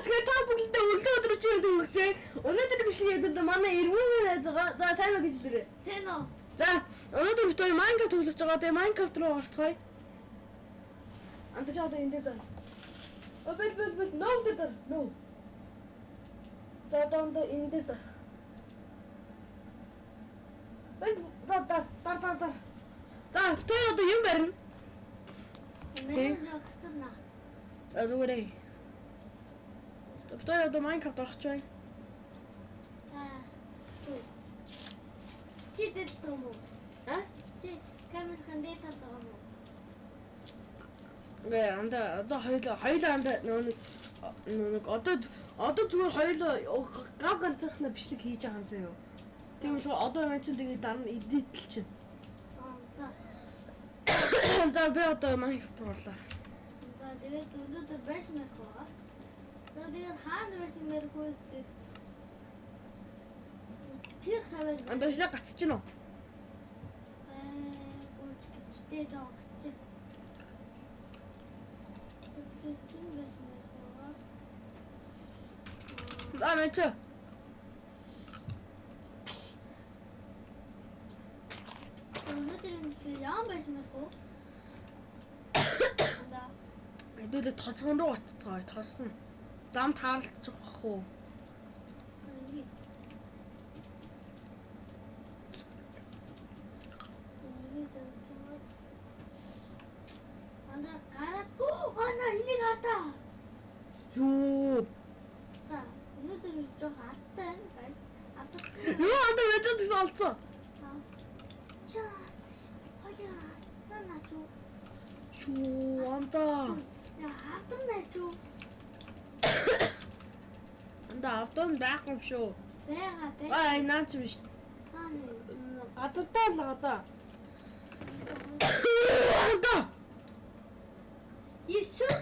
тэгээ та бүгдээ өглөө өдөр чирээд өгчээ. Өнөөдөр бичлэгээд манай эргүүн найз байгаа. За сайн уу гэж дээрээ. Сайн уу? За өнөөдөр бид хоёр Minecraft тоглож байгаа. Тэгээ Minecraft руу орцгоё. Антаж одоо энэ дээр. Бэл no дээр. No. За одоо энэ дээр. Бэл тар. За бид хоёр одоо юм барина. Миний хатна. Зүгээр. Бид хоёр одоо Minecraft орох байна. Чи дээл том уу? Чи камер хандээ тал байгаа мó? Гээ одоо хоёлаа нэг одоо зүгээр хоёлаа гав ганцхан бичлэг хийж байгаа юм заяа. Тийм л одоо маань чинь тэгээ дараа нь эдитл чинь. За. За би одоо Minecraft орлоо. За тэгээд өнөөдөр байш мэрх байгаа. За тэгээд хаана байш мэрх вэ? Тэр хаваа. Андашна гацж гин үү? Гурч гिचтэй жоогч. Тэр тийм байш мэрх байгаа. За мэч. Өнөөдөр яам байш мэрх үү? Да. Эдгээр тосгон руу оттгоо тосгон. Зам таарлцчих واخ уу? Анда гараад ана энийг хатаа. Юу? За өнөөдөр жоох азтай байна guys. Юу анда мэдэн гэсэн олцсон. Чаас хоёроо азтай начуу. Шүү анда. Яа хатан начуу. Анда автон байхгүй юм шүү. Бага. Наач биш. Гадартаа л одоо. Анда. Есүс.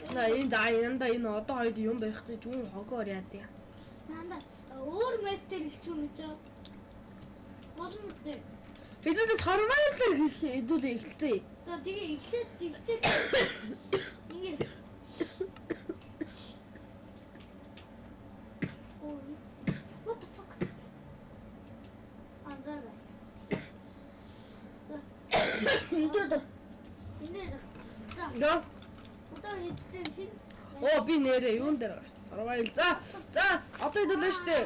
Анда энэ одоо хоёул юм барих гэж зүүн хогоор яа дээ. Анда өөр мэдтэй хэлчихв мэт. Болно үү? Бидээс survival хийдүүл эхэлцээ. За тэгээ эхлээд ингэ. What the fuck? Анда guys. Энд. За. Яа. Одоо хийсэн шин. Би нэрээ юун дээр гарч survival. За одоо хэдүүлээ штэ.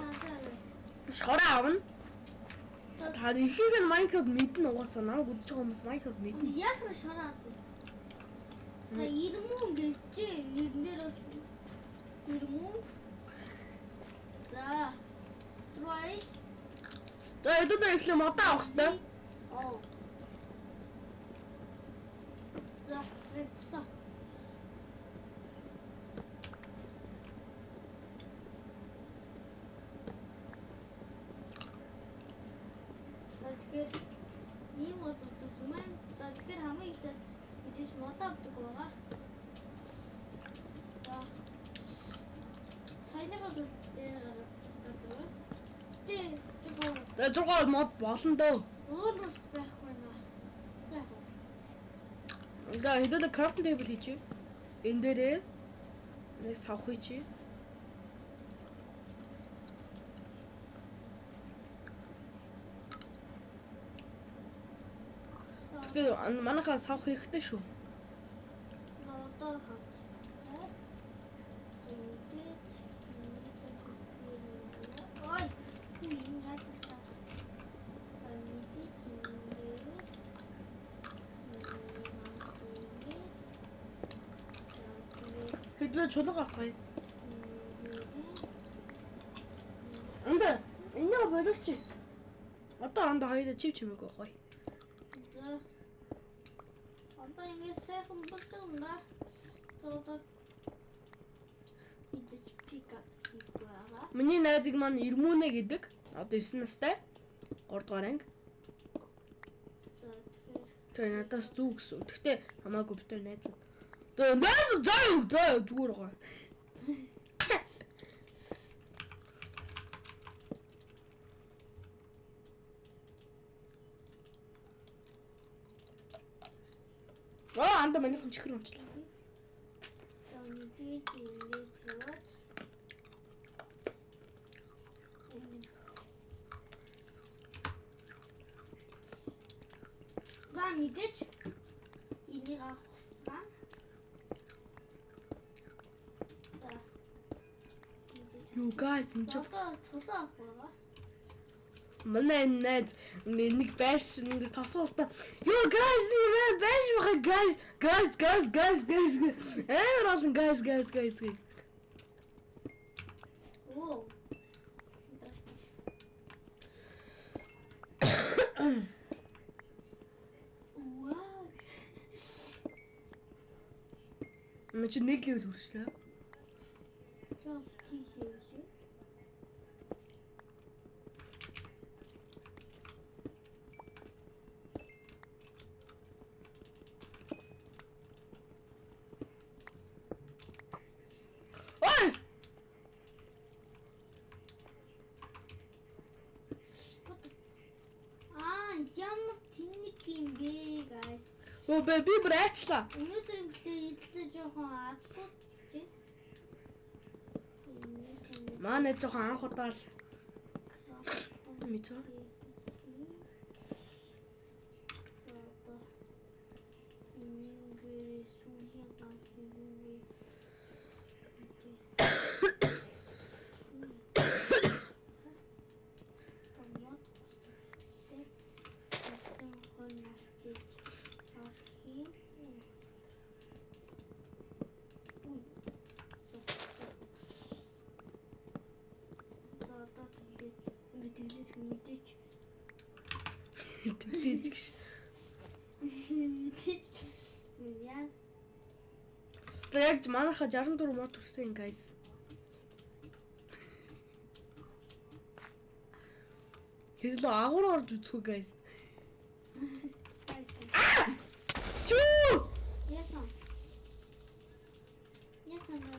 Шороо авна. Та ихийг нь Minecraft мэднэ угаасаа намайг үзэж байгаа хүмүүс Minecraft мэднэ. Яахаар шороо авдаг. За ирмүүн гэж нэрнээр бол ирмүүн. За. Try. За хэдүүлээ эхлэе модоо авах хэрэгтэй. За, let's тэгэхээр ийм модос төсмэн. За тэгэхээр хамгийн ихлээр мэдээж мод авдаг байгаа. За. Саяныхаа дээр гараад. Тэгээ зургаал мод болно дөө. Уулс байхгүй наа. За. Ингээ хэдүүлээ crafting table хийчихье. Энэ дээрээ нэг савх хийчихье. Тэгээ манайхаа савх хэрэгтэй шүү. Одоо хаа. Ой, энэ хатсан. Хэдүүлээ чулуу авцгаая. Анда энэ боловч чи. Одоо хоёул чив чимээг гоё. За. Одоо ингэ сайхан болж байгаа юм да. За одоо идэж пикакс хийгаа. Миний найзыг маань Ирмүнэ гэдэг. Одоо 9 настай. 3 дугаар анги. За тэгэхээр надаас зүг гэсэн. Гэхдээ хамаагүй битэр найзууд. Тэгээд заа зүгээр гоо. Анда миний хүн чихэр унчлаа. Ингээд тавиад. За мэдээж энийг авах хуцгаа. За. Юу guys энэ ч Чудаа авах байгаа. манай найз нэг байш нэг тосолтой. Юу guys нэг байш байгаа guys. Everyone guys. Оо. Вау. Мөн чи нэг левел хүрчлээ. Жоо тийхээ үлээ. Ой! Ямар тэнэг юм бэ, guys. Оо би брэчлаа. Өнөөдөр блээ идэлээ жоохон аазгүй чинь. Манай жоохон анх удаа л мэдээ. Тэглэж гэж. Яа. Яг манайха 64 мод төрсэн guys. Хэзээ агуур орж үзэхгүй guys. Чүү! Яасан.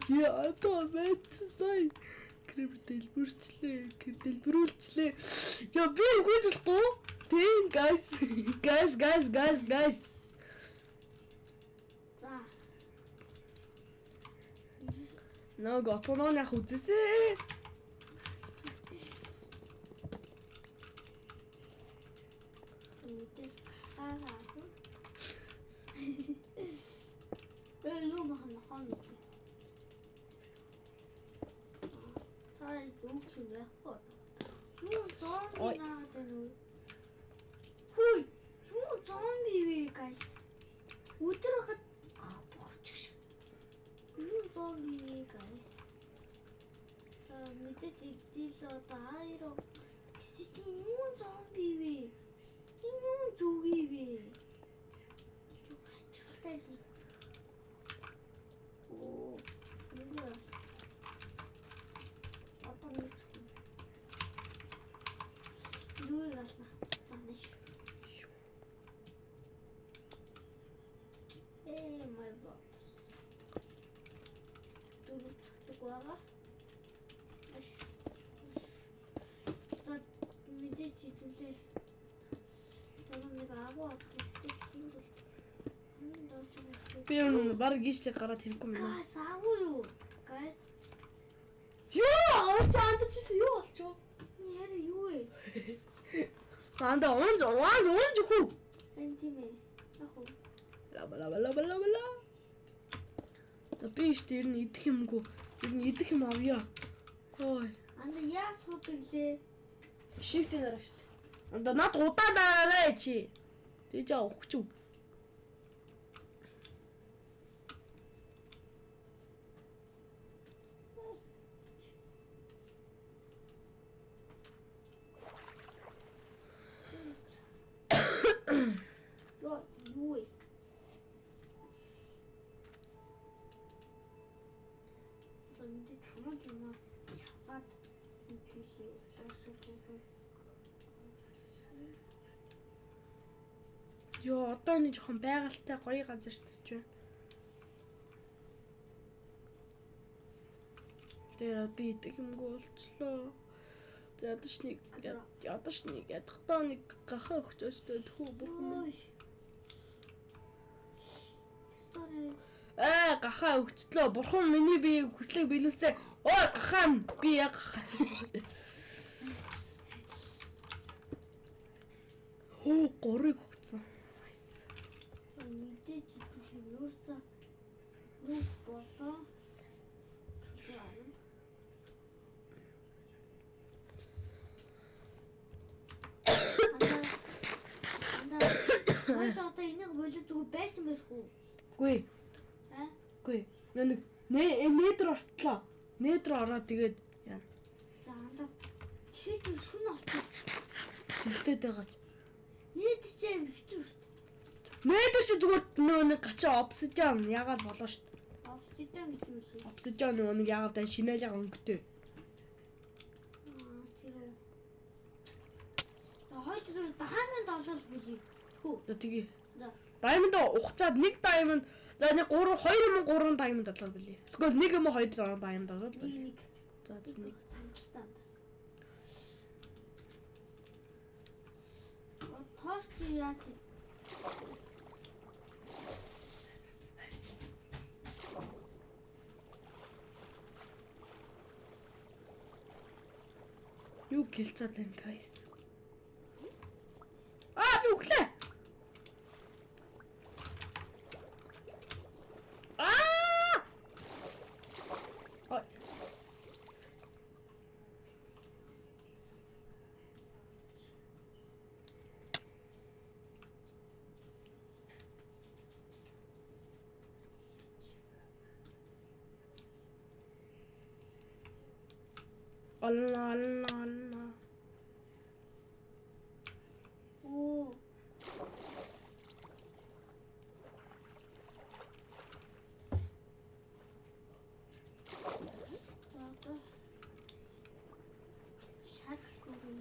Яа тоо мэдсэй. Дэлбэрүүлчлээ. Яа би үгүйдэлгүй. Тийм guys. За. Нөө готоноонах үзээсэй. Юу махна хаана. Тай дүүх юм яахгүй. Юу зомби наад нь. Хүй, юу зомби вэ guys? Өдөр хахад бохчих. Юу зомби вэ guys? За мэдээж идэл одоо хайроо. Чи юу зомби вэ? Юу зүгий вэ? Юу хачилтай ли? Оо, юу. Одоо нэг юу гална. Замш. My box. Тугага. Tad мэдээж хэлээ. Тэгвэл нэг агуу хийвэл Би баг гიშ гараад хэрэггүй юм. гайс агуу юу? Гайс. Юу авчаадчихсан юу болчихоо? Яа юу вэ? Анда онж хүү. Эн тийм ээ. Яг уу. Лабала. За би штэ ер нь идэх юмгүй. Ер нь идэх юм авъя. Ой. Анда яа суудаг лээ? Shift дараа штэ. Анда над удаа дараарай чи. Тэгж авах ч юу. Юу вэ? Зөндөө тамаг юм шахаад идүүлээ. Дөрсөв. Йоо, одоо энэ жоохон байгальтай гоё газар ч байна. Тэр би идэх юмгүй болчлоо. Ядаж нэг ядахтаа нэг гахаа өгчөөстэй тхүү бурхан. Стори. гахаа өгчлөө. Бурхан миний бие хүслийг биелүүлсэн. Оо гахаа би яг Оо 3-ыг өгсөн. Nice. За мэдээж идэвхийг нөөсөө нүүс болоо. Одоо энийг болоо зүгээр байсан байх уу? Үгүй. Үгүй. Нэг нэтр ортлоо. Нэтр ороод тэгээд яа. За андаа тэгэхээр зүр шүн орчих. Хөвгтөд байгаач. Нэтр ч юм хэцүү шүү дээ. Нэтр чи зүгээр нөө нэг гачаа обсидиан яагаад болоо шүү дээ. Обсидиан гэж юу вэ? Обсидиан нөө нэг яагаад дан шинэлэг өнгөтэй. Тэр үү. Хойд зүр diamond олол бүлий. Хүү. Тэгээ. За. Diamond ухцаад нэг diamond за нэг 2003 diamond болоод билий. Эсвэл нэг юм уу 2 diamond болоод билий. Нэг. За нэг. Тоош чи яач? Юу гэлцээд байна guys. Би өглөө. Ой. Allah. Оо. За. Шат шүүгэн.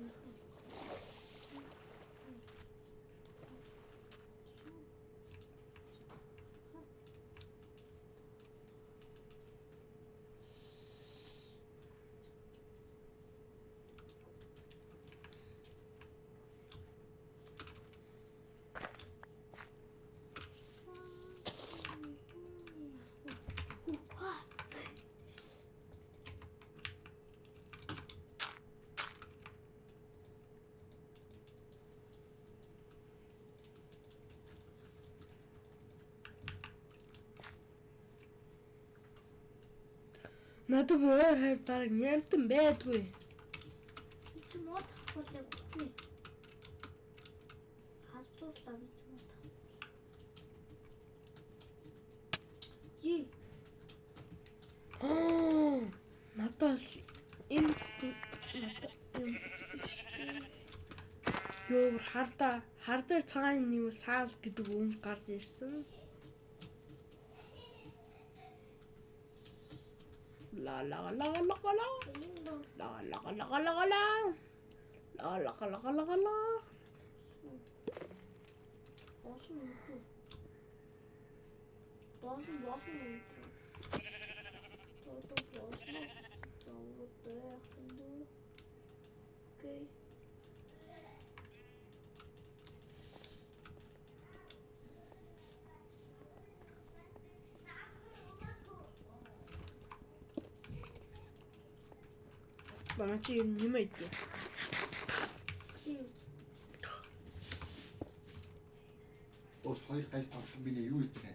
Надад өөр хайр баг нямтан байдгүй. Чи мод хавуулаа гүтнэ. Хасбуурлаа би ч мод. Надад энэ Ёо хардаа цагаан юм саал гэдэг үг гарч ирсэн. La la la la la la la la la la la la la la la. Босон үү? Одоо босон. Зовлоо хэнду. Окей. Бана чи юм ийдээ. Ос хоёр гаж тавсан биний юу ичээ?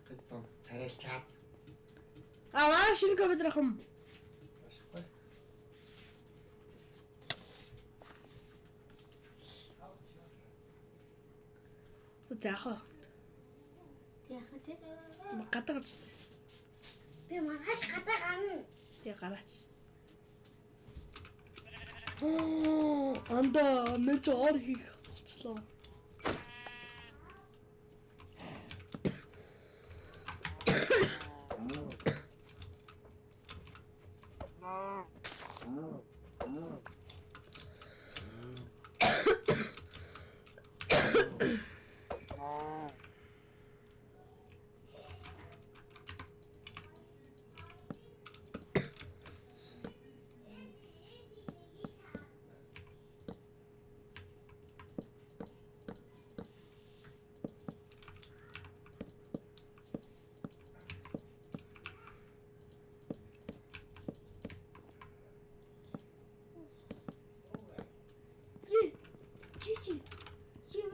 Гаж тав царайлчаад. Шинэ компьютер хам. Ашигтай. Заахаа. Яхаа тий? Гадагч. Би манаш гадаа гарна. Я гараач. Анда нэг ор хийх болцлоо.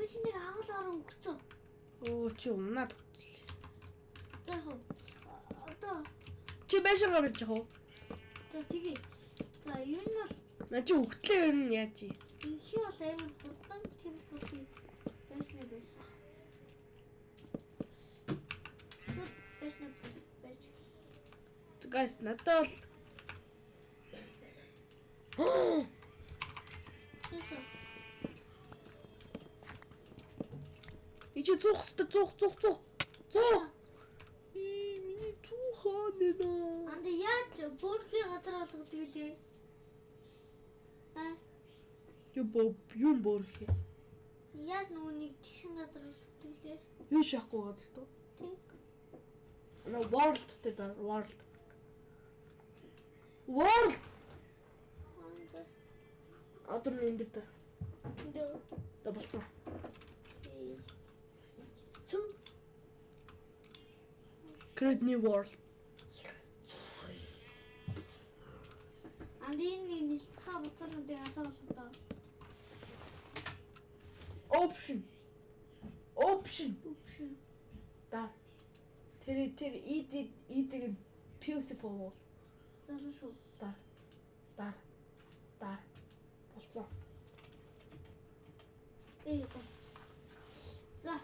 чи нэг агуулгаар өгцөө. Оо чи унаад өгчлээ. За яг одоо Чи байшингаа барьж яах вэ? за тэгээ. За ер нь бол Наа чи өгтлээ ер нь яаж чи? инхий бол амар хурдан тэр хурдан байшны байсан. Шууд байшны байж. Guys, надад бол Тэсэ. ичи зух. Миний тухаа нэ. Анда яаж бүрхий газар болгодог лээ? Юм борхи. Яаж нүунийг тишин газар болгодог лээ? Юу шахгүй газар тоо. Тий. На world гэдэг world. World. Анда. Одоо нэнд дэ. Дөө. Да болцсон. Тий. Цум. Create new world. Анда энэ нэлцхаа буцаануудыг алаа болгоо. Option. Үгүй. Да. Тэр easy beautiful. Залуу шүү. Да. Болцсон. За.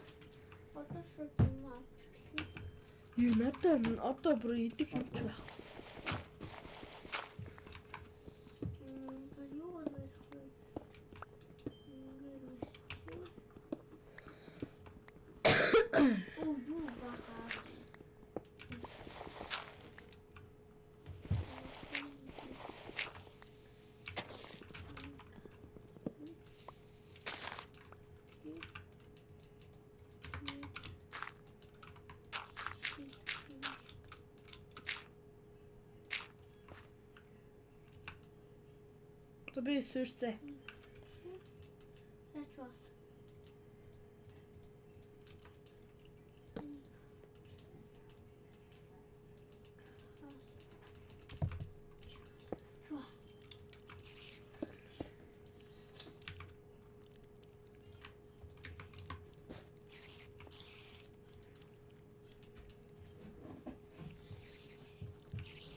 Одоо шууд юм авч эхэлнэ. Юу надад одоо бүр идэх юмч байхгүй. За юугаар барих вэ? Ингээд байна. Оо юу бахаа. То би сүрсэ. Яаж бас.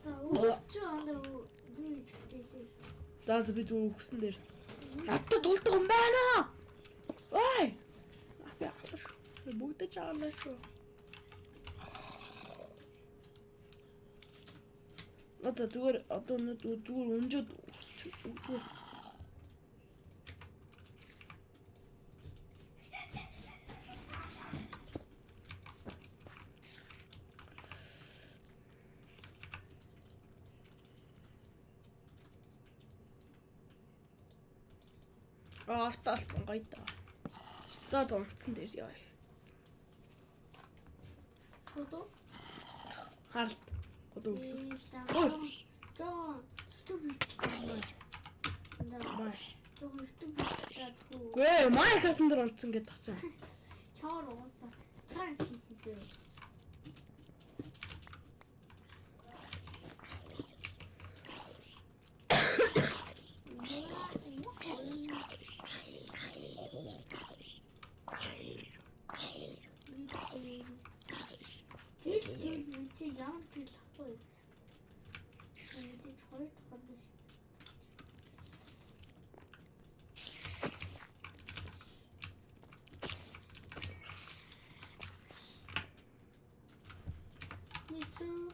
За ууч анда юу хийчихлээ. За би зүг өгсөн дээр. Надад дулдаг юм байна. Ой. Би алаш. Бүгд чаалаа шүү. Одоо нэг зүгээр өнжөд. Арталсан гайда. За донцсон дээр яа. Фото. Харалт. Одоо За ступид. Бай. Ступид. Гүй Майнкрафтын дээр олцсон гэдэг тахсан. Чаар уусаа. Транс хийсэн дээ. Чи ямар хэлэхгүй. Энд хоёр дахад биш. Нису.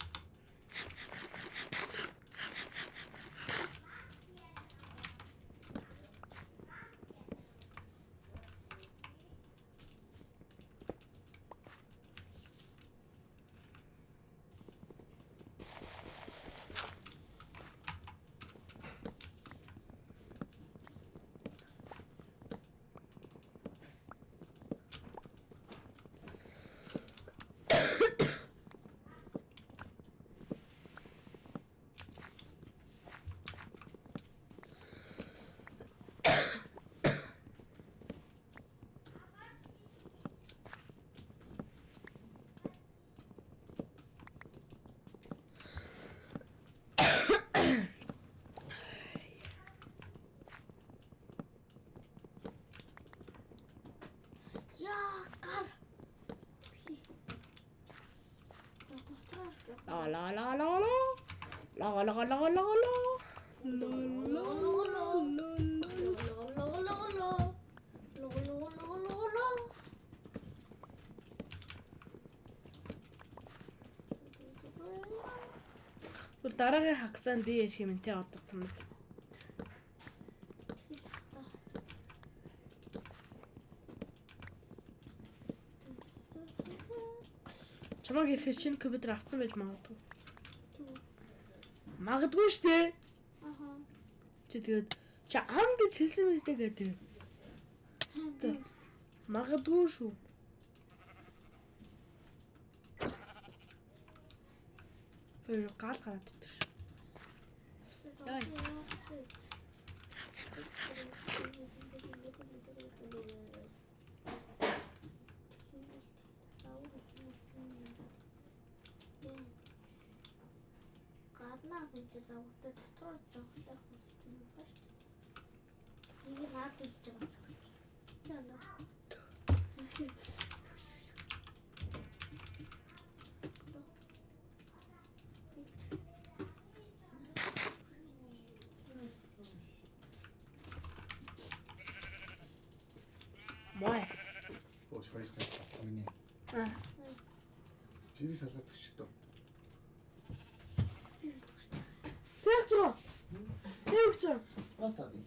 ла ла ла ла ла ла ла ла ла ла дараагийн хагсаанд би ярих юм те одоо томд. Чамаг ирэхэд шинэ компьютер авсан байж магадгүй. Магадгүй шүү дээ. Аха. Чи тэгээд чи ам гэж хэлсэн мэт гэдэг. Магадгүй шүү. Гал гараад идэх ш. Яа. Гаднаас энэ завтай дотор завтай юм байна шүү дээ. Нэг наад үдж байгаа. Мой. Ось хоёр гайс авсан миний. Жири салаад өчтөө. Тэгчээ. Тэгчээ. Атаби.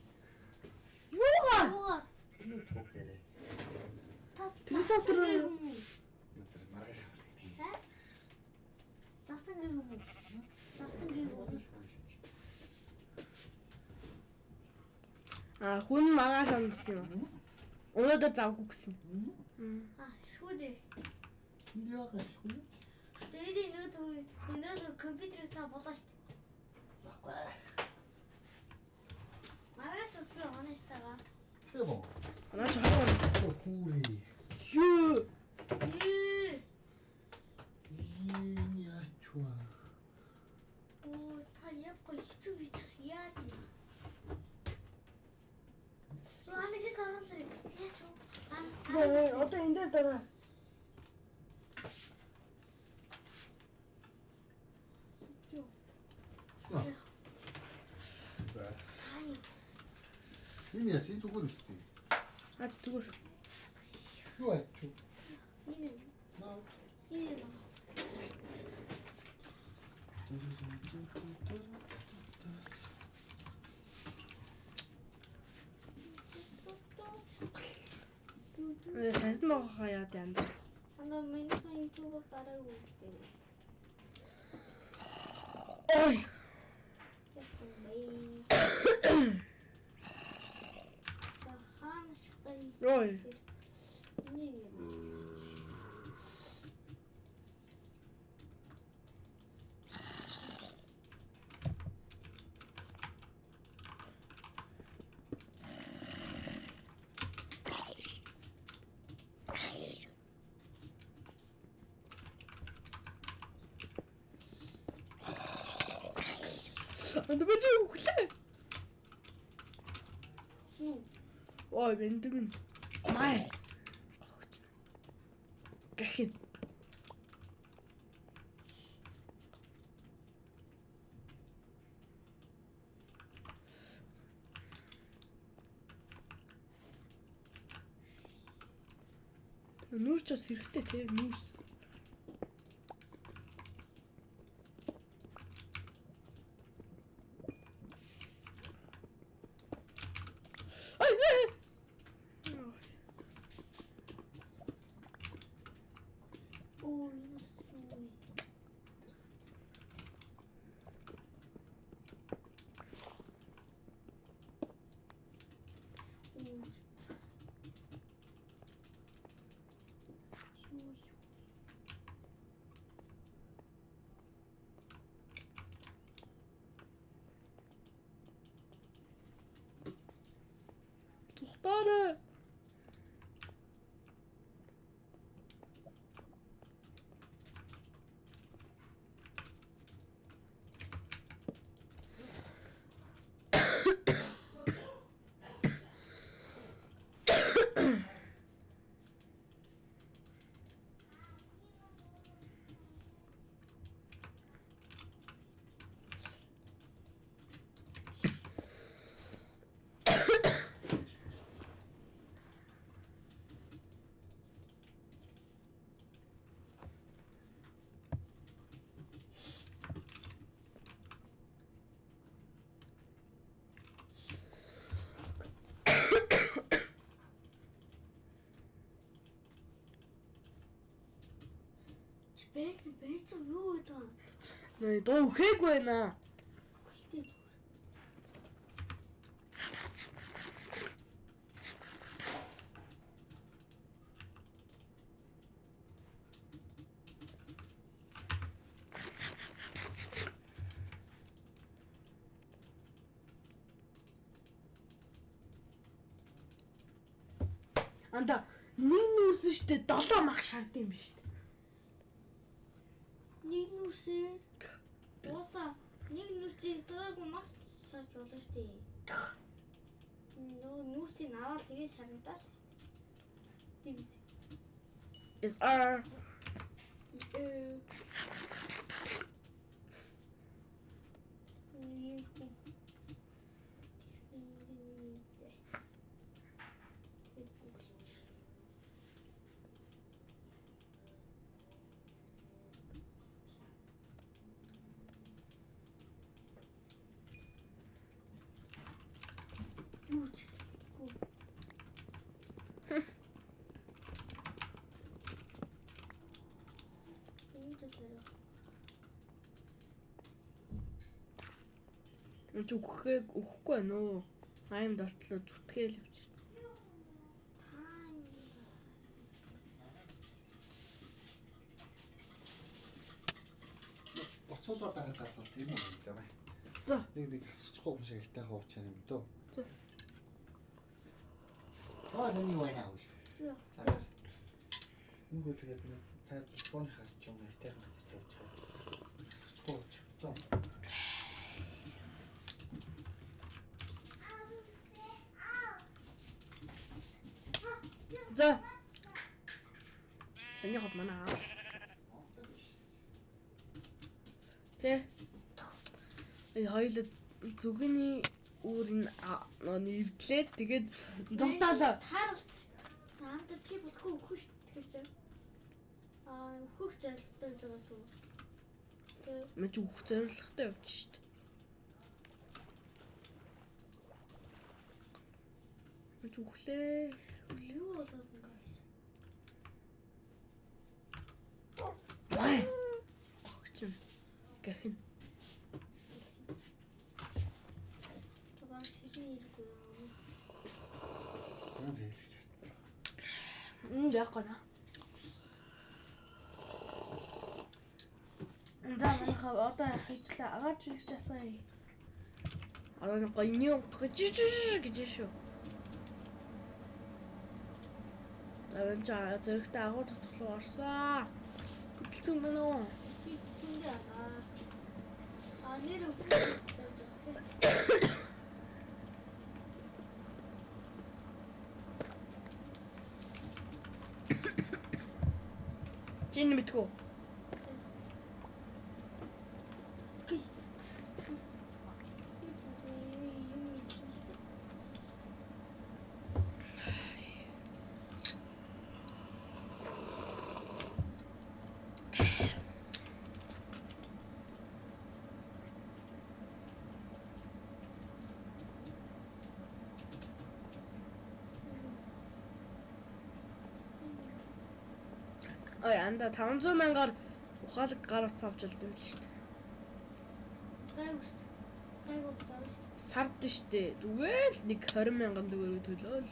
Юугаа? Энэ токерэ. Тэгтээ Матер маргаш авсан. Хэ? Засан гэх юм уу? Засан гэх юм уу? Хүн маргааш авна гэсэн юм. Өнөөдөр завгүй гэсэн. Шүү дээ. Яагаад шүү? Тэгээд өнөөдөр компьютерыг та болоо шүү дээ. Баггүй. Маргааш бас би оноштойгоо. Тэбо. Анаа ч хаа. Хүүри. Юу? Яачва. Оо та яг гоо бит яа тийм. Анагис оруулаа. Яач уу? Одоо энэ дээр дараа. Энэ яси зүгээр үстэй. Наач зүгээр. Юу ачуу? Энэ. Наа. Энэ. Хасан байгаа яа даа. Ана миний YouTube гараа үзтээ. Ой. Ой. Anda baca ukulele. Ой, бендэмэн. Май. Гэх юм. Нүүрч бас хэрэгтэй те, нүүрс. Тухтаарай. Бэс юу гэдэг юм? Нөө дуу үхээгүй байна. Үлдээ. Анда нэг нүүрсэн штэ 7 мах шаардсан юм биш үү? Нэг нүрсээ. Ууса нэг нүрсээ зураагүй мах сарж болно шүү дээ. Нөө нүрсийг аваад тэгээ шаргадаа л шүү дээ. Тийм. Is Үхэхгүй нөө. Аим дотлоо зүтгээл явж. Боцоолоо дараад галаа тийм үү юм байна. За. Нэг хасчихгүй хүн шиг ихтэй хуучаа юм дөө. За. Нэг юу байна аа. Яа. Нүгөө тэгээд цаад телефоны харч юм ихтэй хасаж тавьж байгаа. Хасчихгүй ч дөө. За. Тэний хол манай аа. Тэ. Хоёул зүгний үүрийн нэвдлээд тэгээд зогтоолоо. Харалт. Наамд чи бодохгүй өгөх шүү дээ. Тэгэхээр өгөх зорилготой байж байгаа зүг. Мэж өгөх зорилготой явж штт. Мэж өглөө. Юу болоод юм бэ? Бай. Огчм. Гэх юм. Това ширээ иргүй юу? Гэн зээлж. Яг гоо. Манайхаа одоо хэвлээ агаарч ирж байсан. Одоо нэг гоё гэж шүү. Таван чаа зэрэгтэй агуу тотлоо орсон. Бүтэлцэн мөн үү? Тэндээ нэр өгөх. Чин мэдгүй. Ой, анда 500 мянгаар ухаалаг гар утас авч олд юм л шүү дээ. Гайгүй шүү дээ. Гайгүй зав шүү дээ. Сард шүү дээ. Зүгээр л нэг 20 мянган төгрөг төлөөл.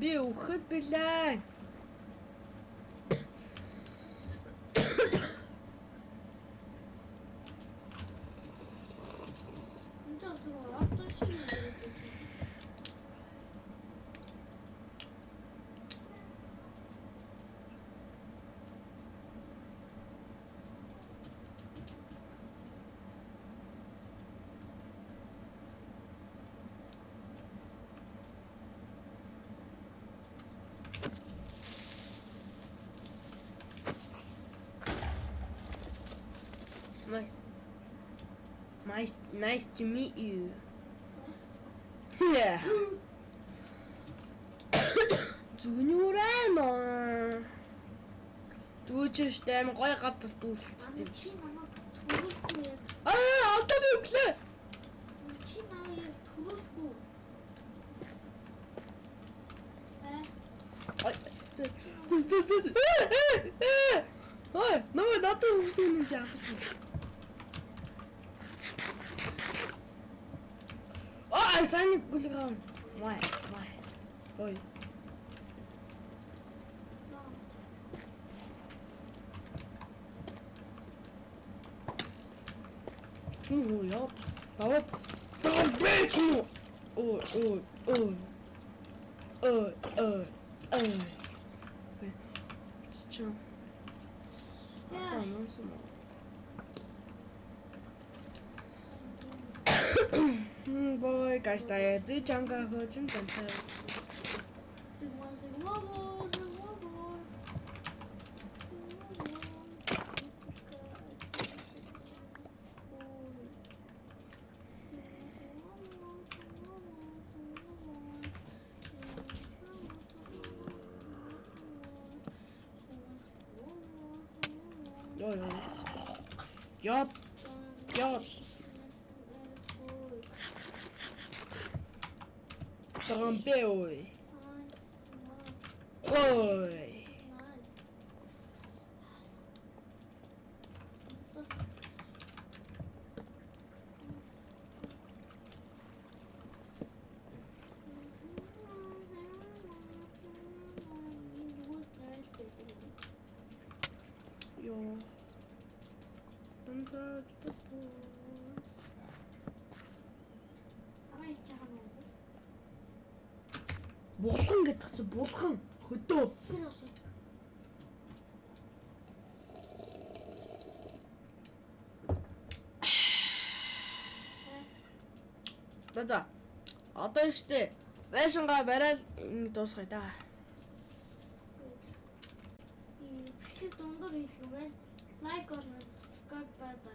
Би өгөхөд билээ. Nice to meet you. Yeah. Зүгнүүрээ. Зүгчтэй амин гоё гадар дүүрэлцдэг. Одоо би өглөө. Чи намайг яг төрүүлгүй. Ой, намайг надад хүрсэн юм яах вэ? Сайн гүлгэн. Вай. Ой. Чүн яа. Даваад бэч юм. Ой. Чё? Boy, каждая зычанга хочет танцевать. Sigma boy. Yup. Trompé, oi. Oi. Yo. Don't touch the balls. Булхан гэдэг чинь булхан хөдөө. За. Одоо штэ. Байшингаа барайл ингэ дуусгая да. Чи дундуур хийх юм байна. Лайк орно, subscribe байтаа.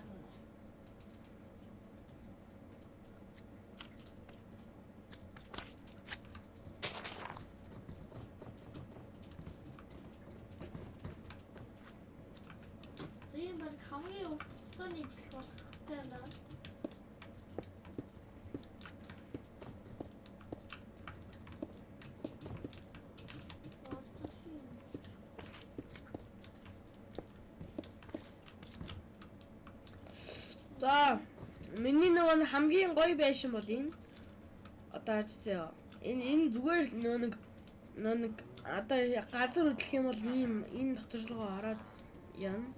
Тийм баг хамгийн урттай нийтлэх болох хэрэгтэй юм даа. За, миний нөгөө хамгийн гоё байшин бол энэ. Одоо хэвчээ. Энэ зүгээр нэг одоо газар хөдлөх юм бол энэ дотор руу ороод яана.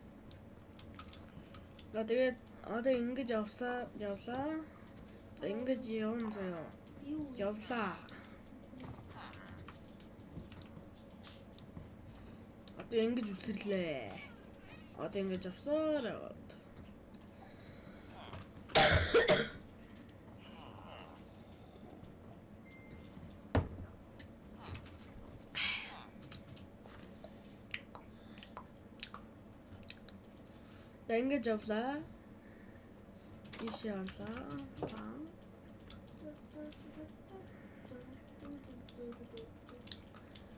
За тэгээд одоо ингэж явлаа. За ингэж явна заяа. Явлаа. Одоо ингэж үсэрлээ. Одоо ингэж авсаар яваад. Ингэж явлаа. Иш явлаа.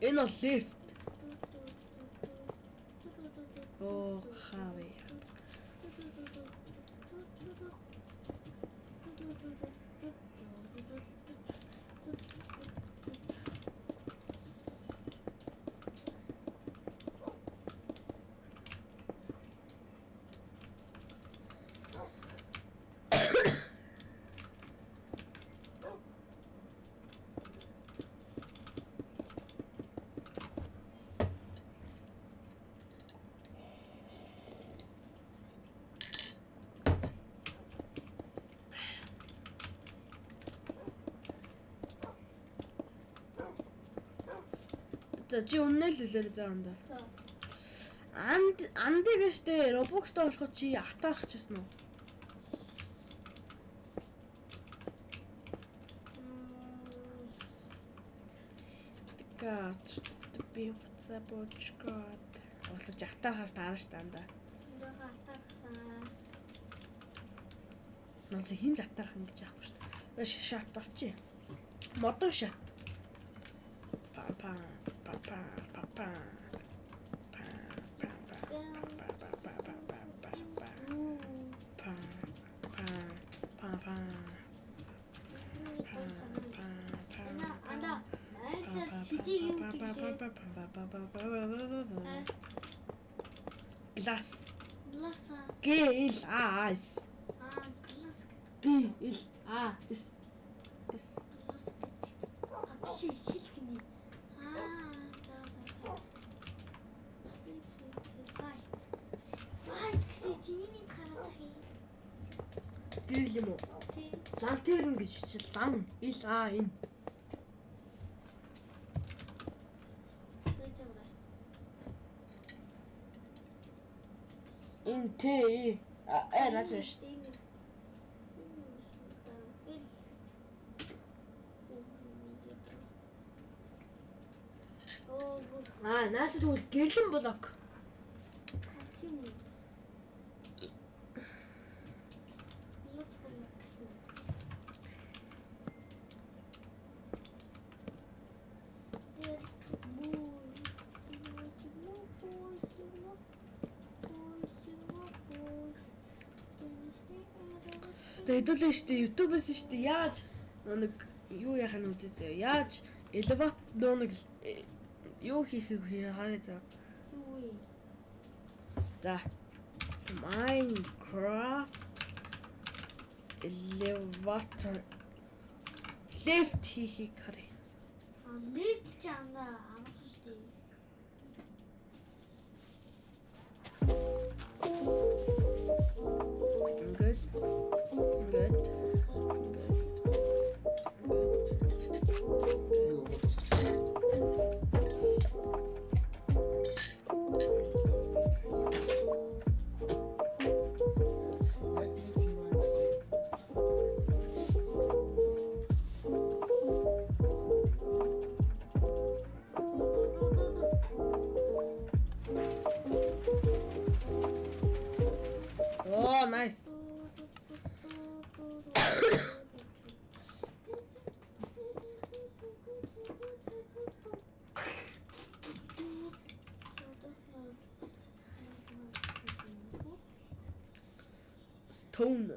Энэ бол лифт. Оо, хавь. За чи өмнө л хэлээ заанда. Андыг штэ Roblox-д болохоо чи атаарах гэсэн үү? Газ би цапочкот. Осож атаархаас таарна штэ анда. Атаархсан. Нас хин атаарх ингэж яахгүй штэ. Шат авчи. Модон шат. Па. Glass. Гласа. Glass. Глас гэдэг. Glass. С. Биш шилгэнэ. За. Лайт гэсэн чиний гарах юм. Гэрэл юм уу? Тий. Лантерн гэж чил лан. Л. Инте. Наачш. Наач тэгвэл гэрлэн блок. Тийм үү. Лос блок. Тэгээ хэдүүлээ шүү дээ. YouTube-ээс шүү дээ. Яаж нэг юу яхаа нь үзээ. Яаж элеват нэг юу хийхийг харъя заа. Юу вэ? За. Minecraft elevator lift хийхийг харъя. Лифт ч амнаа амарх шүү дээ. Good. Юу бодож Oh, nice. Stone.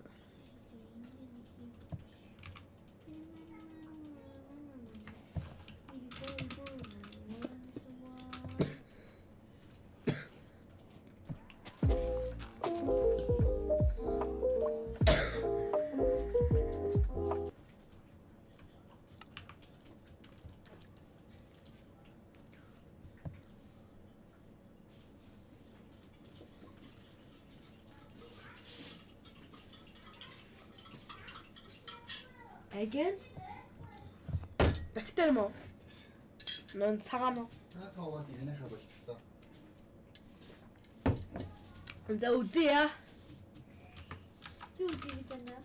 Again? Бактери мо? Нон цагаан мо? Хаагаад яныхаа болчихлоо. За үзье. Юу гэж байна?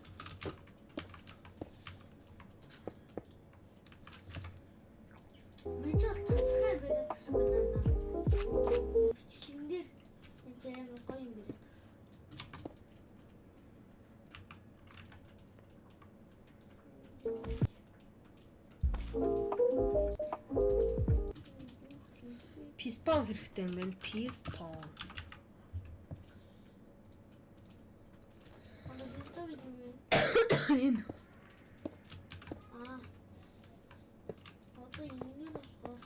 Мэнчэл тасгай бариад гэсэн байна. Бичлэн дээр мэнч амар гоё юм бариад. Пистон хэрэгтэй юм байна. Пистон. Энэ. Одоо ингэж болохоор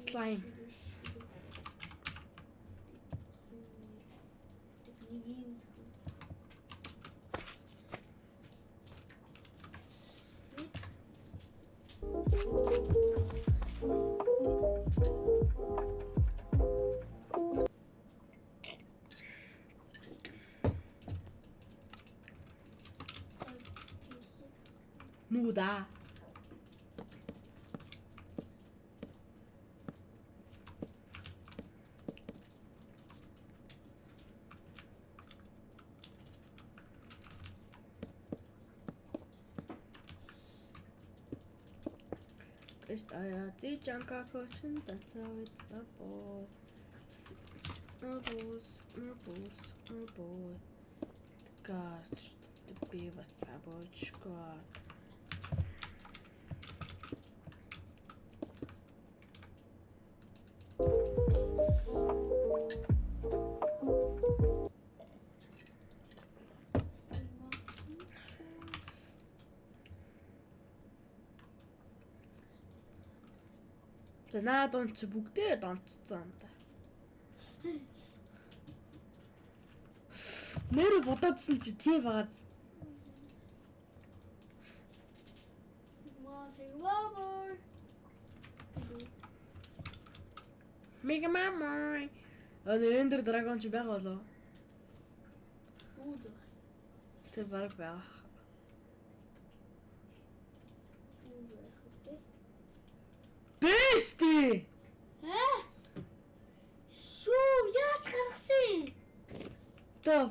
Slime. Nuda. Ist euer Zijanka Coaching, that's how it's the boy. Газ биват сабочка. Наад он чи бүгдээрээ донцсон юм да. Нэр бодоодсэн чи тийм багаз. Мега мамой. Эндер драгон чи байгаа болоо. Тэр баг байгаа. Бэсти. Шүү яаж гаргасан? Тав.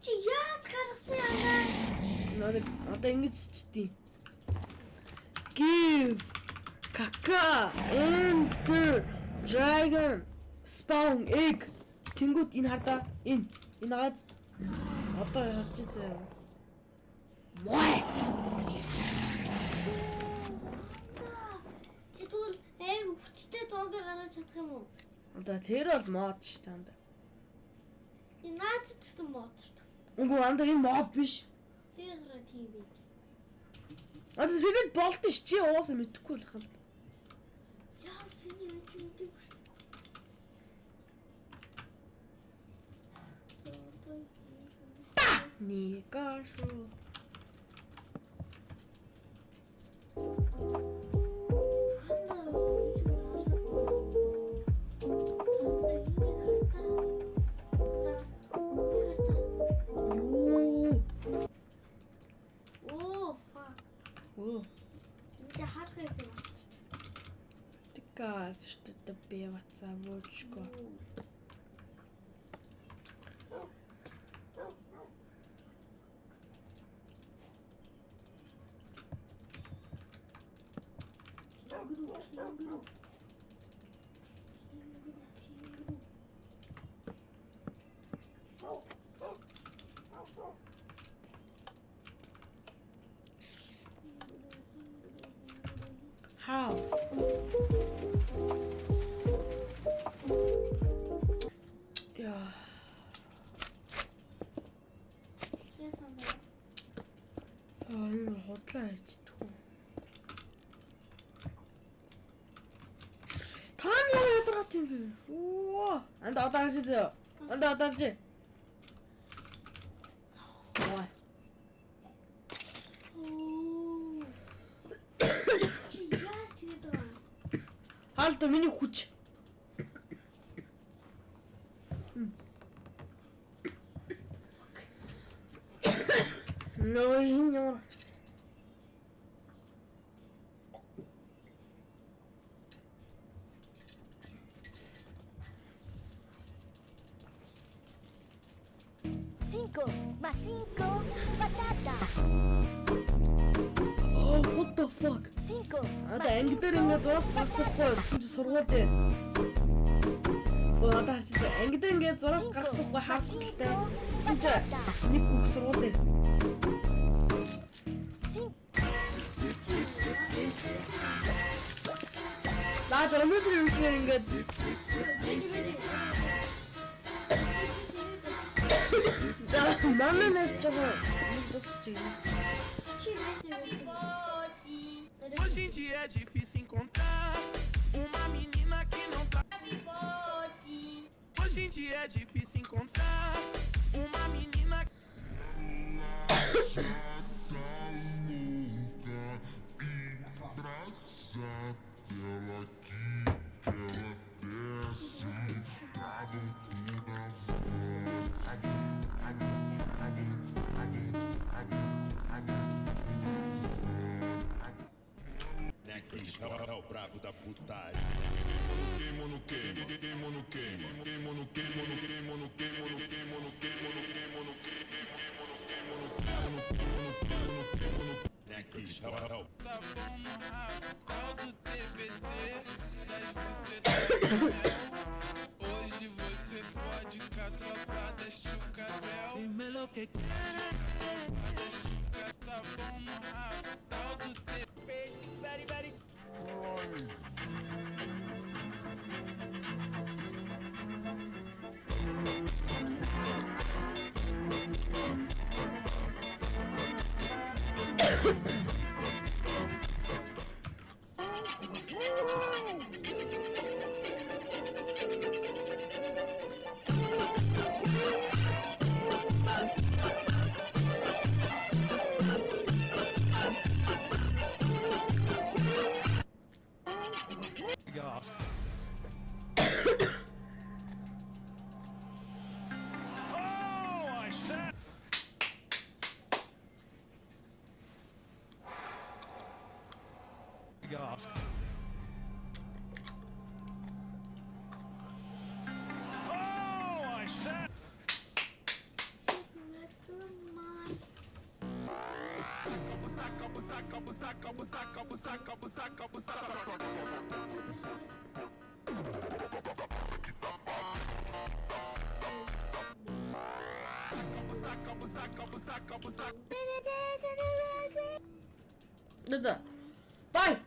Чи яаж гаргасан аа? Надад одоо ингэж чтий. Give кака enter dragon spawn egg. Тэнгүүд энэ хардаа энэ газ одоо харж үзээ. Мой. Чи тэгвэл хүчтэй зоог гаргаж чадах юм уу? Одоо тэр бол мод ш танд. Энэ наад чигсэн мод шүү дээ. Үгүй анда энэ мод биш. Тэр тийм бий. Одоо тэгээд болд ш чи уусаа мэдэхгүй л хэл. Яа сүний үгүй шүү дээ. Никашу. Газ что-то биваться водочку. How? Yeah. Энэ хотлоо хийчихв. Тань яагаад тийм бэ? Оо, анд одоо харж зөө. Анд одоо харж. Ой. Халт миний хүч. No, no. Cinco más cinco, batata. Oh, what the fuck? Cinco. Одоо анги дээр ингээд зураас гарсахгүй гэсэн чи сургууль дээр. Одоо харж анги дээр ингээд зураас гарсахгүй хаалттай. Гэсэн чи нэг бүх сургууль дээр. Наад өнөөдөр юм шиг ингээд мамаа нэг жоо нэг босч юм. Hoje em dia é difícil encontrar uma menina que não tá. Hoje em dia é difícil encontrar uma menina. É o brabo da putaria. Queimo no queimo, queimo no queimo, queimo no queimo, queimo no queimo, queimo no queimo, queimo no queimo, queimo no Hoje você quer. Tá bom no rabo, todo teu peito, very, very. 됐다. 빠이.